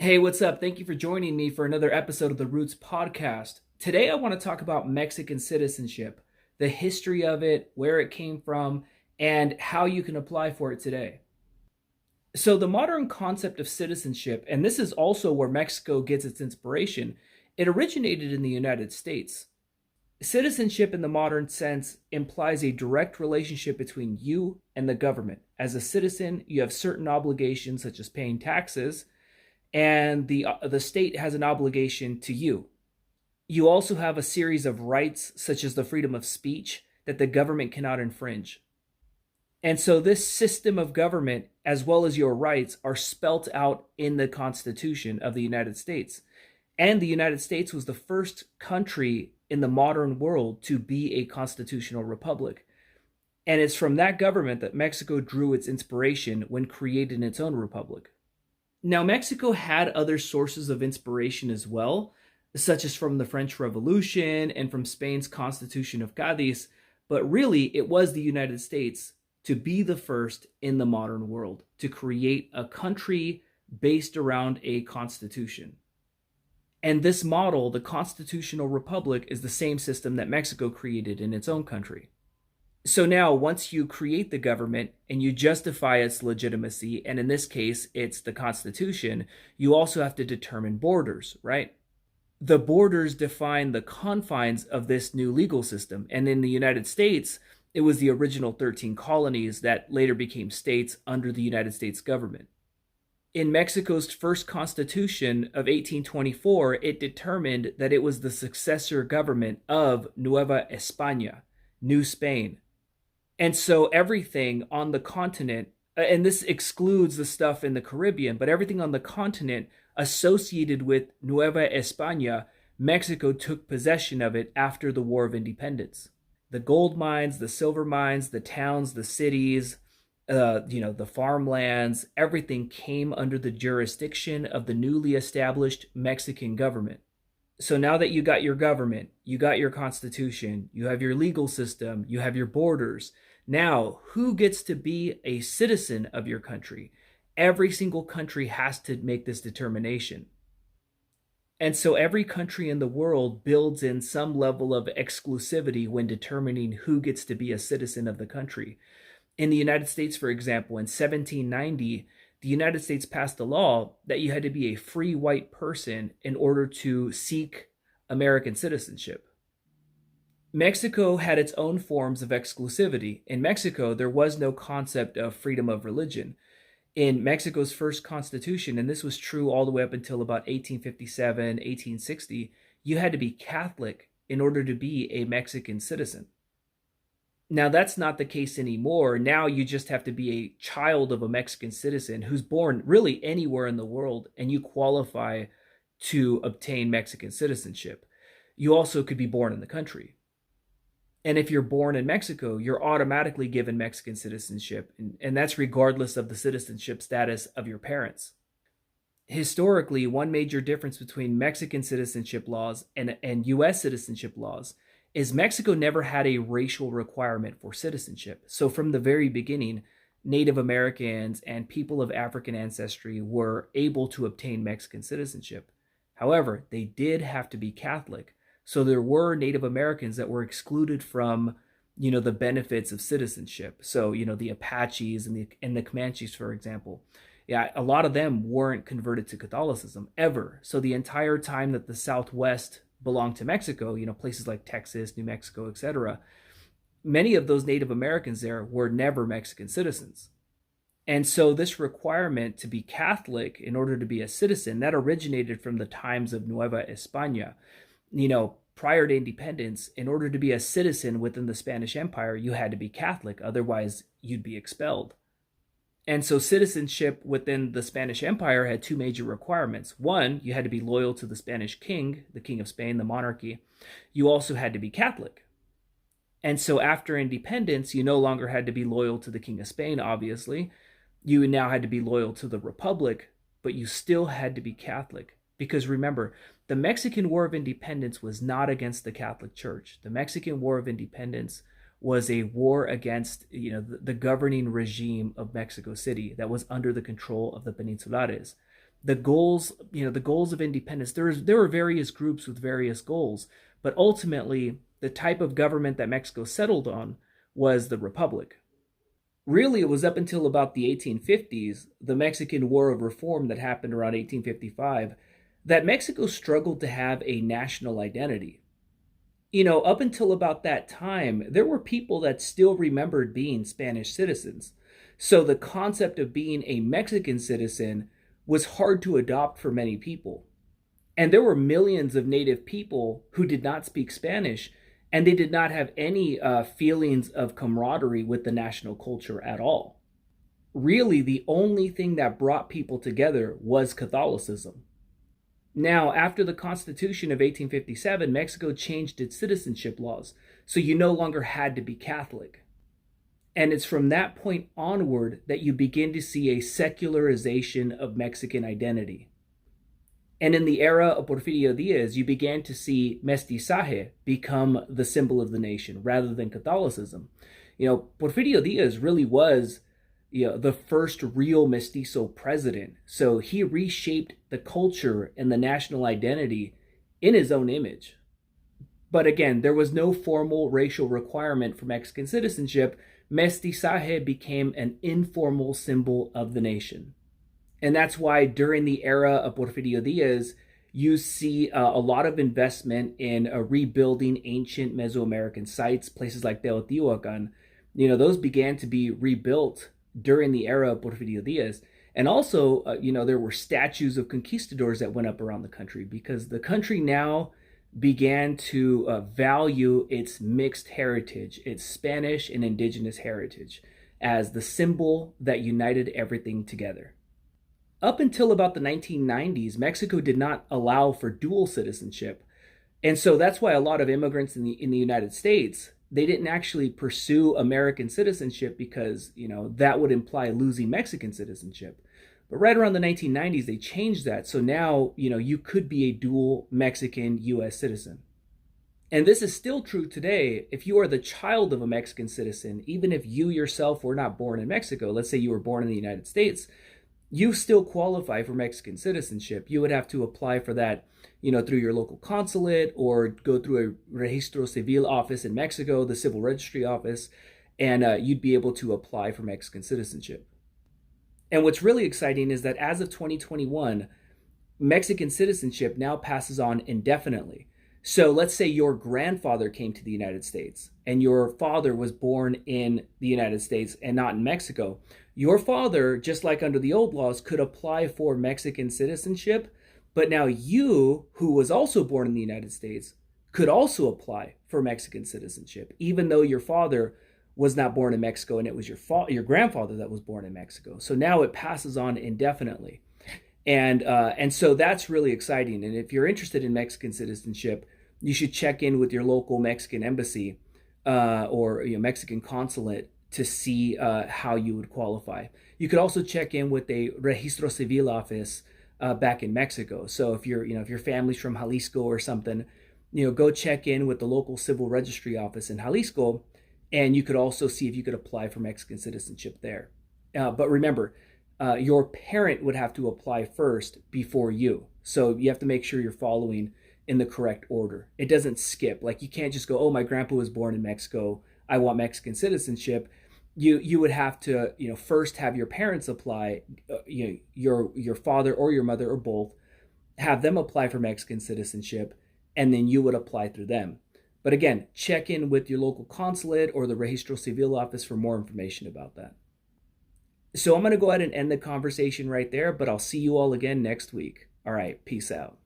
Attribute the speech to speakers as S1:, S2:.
S1: Hey, what's up? Thank you for joining me for another episode of the Roots podcast. Today, I want to talk about Mexican citizenship, the history of it, where it came from, and how you can apply for it today. So, the modern concept of citizenship, and this is also where Mexico gets its inspiration, it originated in the United States. Citizenship in the modern sense implies a direct relationship between you and the government. As a citizen, you have certain obligations such as paying taxes, and the state has an obligation to you. You also have a series of rights, such as the freedom of speech, that the government cannot infringe. And so, this system of government, as well as your rights, are spelt out in the Constitution of the United States. And the United States was the first country in the modern world to be a constitutional republic. And it's from that government that Mexico drew its inspiration when creating its own republic. Now, Mexico had other sources of inspiration as well, such as from the French Revolution and from Spain's Constitution of Cadiz, but really it was the United States to be the first in the modern world to create a country based around a constitution. And this model, the constitutional republic, is the same system that Mexico created in its own country. So now, once you create the government and you justify its legitimacy, and in this case, it's the Constitution, you also have to determine borders, right? The borders define the confines of this new legal system. And in the United States, it was the original 13 colonies that later became states under the United States government. In Mexico's first constitution of 1824, it determined that it was the successor government of Nueva España, New Spain. And so everything on the continent, and this excludes the stuff in the Caribbean, but everything on the continent associated with Nueva España, Mexico took possession of it after the War of Independence. The gold mines, the silver mines, the towns, the cities, the farmlands, everything came under the jurisdiction of the newly established Mexican government. So now that you got your government, you got your constitution, you have your legal system, you have your borders. Now, who gets to be a citizen of your country? Every single country has to make this determination. And so every country in the world builds in some level of exclusivity when determining who gets to be a citizen of the country. In the United States, for example, in 1790, the United States passed a law that you had to be a free white person in order to seek American citizenship. Mexico had its own forms of exclusivity. In Mexico, there was no concept of freedom of religion. In Mexico's first constitution, and this was true all the way up until about 1857, 1860, you had to be Catholic in order to be a Mexican citizen. Now, that's not the case anymore. Now you just have to be a child of a Mexican citizen who's born really anywhere in the world, and you qualify to obtain Mexican citizenship. You also could be born in the country. And if you're born in Mexico, you're automatically given Mexican citizenship, and that's regardless of the citizenship status of your parents. Historically, one major difference between Mexican citizenship laws and U.S. citizenship laws is Mexico never had a racial requirement for citizenship. So from the very beginning, Native Americans and people of African ancestry were able to obtain Mexican citizenship. However, they did have to be Catholic. So there were Native Americans that were excluded from, the benefits of citizenship. So, the Apaches and the Comanches, for example. Yeah, a lot of them weren't converted to Catholicism ever. So the entire time that the Southwest belonged to Mexico, places like Texas, New Mexico, etc., many of those Native Americans there were never Mexican citizens. And so this requirement to be Catholic in order to be a citizen, that originated from the times of Nueva España. Prior to independence, in order to be a citizen within the Spanish Empire, you had to be Catholic, otherwise you'd be expelled. And so citizenship within the Spanish Empire had two major requirements. One, you had to be loyal to the Spanish king, the King of Spain, the monarchy. You also had to be Catholic. And so after independence, you no longer had to be loyal to the King of Spain, obviously. You now had to be loyal to the Republic, but you still had to be Catholic. Because remember, the Mexican War of Independence was not against the Catholic Church. The Mexican War of Independence was a war against, the governing regime of Mexico City that was under the control of the Peninsulares. the goals of independence. There were various groups with various goals, but ultimately the type of government that Mexico settled on was the republic. Really, it was up until about the 1850s, the Mexican War of Reform that happened around 1855, that Mexico struggled to have a national identity. Up until about that time, there were people that still remembered being Spanish citizens. So the concept of being a Mexican citizen was hard to adopt for many people. And there were millions of native people who did not speak Spanish, and they did not have any feelings of camaraderie with the national culture at all. Really, the only thing that brought people together was Catholicism. Now, after the Constitution of 1857, Mexico changed its citizenship laws, so you no longer had to be Catholic. And it's from that point onward that you begin to see a secularization of Mexican identity. And in the era of Porfirio Diaz, you began to see mestizaje become the symbol of the nation rather than Catholicism. Porfirio Diaz really was the first real mestizo president. So he reshaped the culture and the national identity in his own image. But again, there was no formal racial requirement for Mexican citizenship. Mestizaje became an informal symbol of the nation. And that's why during the era of Porfirio Diaz, you see a lot of investment in rebuilding ancient Mesoamerican sites, places like Teotihuacan. Those began to be rebuilt during the era of Porfirio Diaz. And also, there were statues of conquistadors that went up around the country because the country now began to value its mixed heritage, its Spanish and indigenous heritage, as the symbol that united everything together. Up until about the 1990s, Mexico did not allow for dual citizenship. And so that's why a lot of immigrants in the United States, they didn't actually pursue American citizenship because, that would imply losing Mexican citizenship. But right around the 1990s, they changed that. So now, you could be a dual Mexican U.S. citizen. And this is still true today. If you are the child of a Mexican citizen, even if you yourself were not born in Mexico, let's say you were born in the United States, you still qualify for Mexican citizenship. You would have to apply for that, through your local consulate or go through a registro civil office in Mexico, the civil registry office, and you'd be able to apply for Mexican citizenship. And what's really exciting is that as of 2021, Mexican citizenship now passes on indefinitely. So let's say your grandfather came to the United States and your father was born in the United States and not in Mexico. Your father, just like under the old laws, could apply for Mexican citizenship, but now you, who was also born in the United States, could also apply for Mexican citizenship, even though your father was not born in Mexico and it was your grandfather that was born in Mexico. So now it passes on indefinitely. And so that's really exciting. And if you're interested in Mexican citizenship, you should check in with your local Mexican embassy or Mexican consulate to see how you would qualify. You could also check in with a registro civil office back in Mexico. So if your family's from Jalisco or something, go check in with the local civil registry office in Jalisco, and you could also see if you could apply for Mexican citizenship there. But remember, your parent would have to apply first before you. So you have to make sure you're following in the correct order. It doesn't skip. Like you can't just go, oh, my grandpa was born in Mexico, I want Mexican citizenship. You would have to, first have your parents apply, your father or your mother or both, have them apply for Mexican citizenship, and then you would apply through them. But again, check in with your local consulate or the registro civil office for more information about that. So I'm going to go ahead and end the conversation right there, but I'll see you all again next week. All right, peace out.